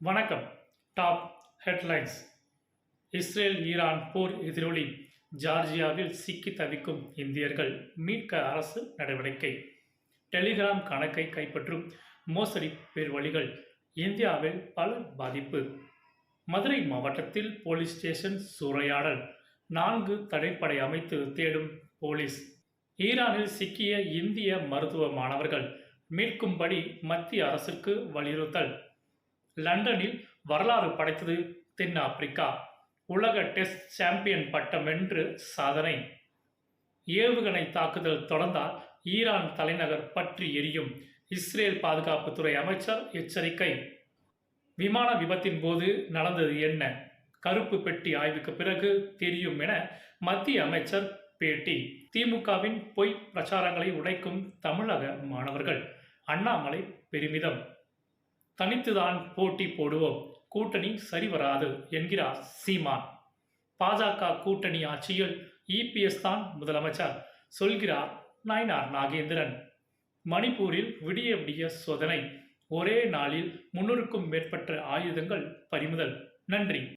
வணக்கம். Top headlines. Israel Iran போர் எதிரொலி. ஜார்ஜியாவில் சிக்கி தவிக்கும் இந்தியர்கள் மீட்க அரசு நடவடிக்கை. டெலிகிராம் கணக்கை கைப்பற்றும் மோசடி பேர்வழிகள். இந்தியாவில் பலர் பாதிப்பு. மதுரை மாவட்டத்தில் போலீஸ் ஸ்டேஷன் சூறையாடல். 4 தடைப்படை அமைத்து தேடும் போலீஸ். ஈரானில் சிக்கிய இந்திய மருத்துவ மாணவர்கள் மீட்கும்படி மத்திய அரசுக்கு வலியுறுத்தல். லண்டனில் வரலாறு படைத்தது தென்னாப்பிரிக்கா. உலக டெஸ்ட் சாம்பியன் பட்டம் வென்று சாதனை. ஏவுகணை தாக்குதல் தொடர்ந்தால் ஈரான் தலைநகர் பற்றி எரியும். இஸ்ரேல் பாதுகாப்புத்துறை அமைச்சர் எச்சரிக்கை. விமான விபத்தின் போது நடந்தது என்ன? கருப்பு பெட்டி ஆய்வுக்கு பிறகு தெரியும் என மத்திய அமைச்சர் பேட்டி. திமுகவின் பொய் பிரச்சாரங்களை உடைக்கும் தமிழக மாணவர்கள். அண்ணாமலை பெருமிதம். தனித்துதான் போட்டி போடுவோம், கூட்டணி சரிவராது என்கிறார் சீமான். பாஜக கூட்டணி ஆட்சியில் இபிஎஸ் தான் முதலமைச்சர் சொல்கிறார் நயினார் நாகேந்திரன். மணிப்பூரில் விடிய விடிய சோதனை. ஒரே நாளில் 300க்கும் மேற்பட்ட ஆயுதங்கள் பறிமுதல். நன்றி.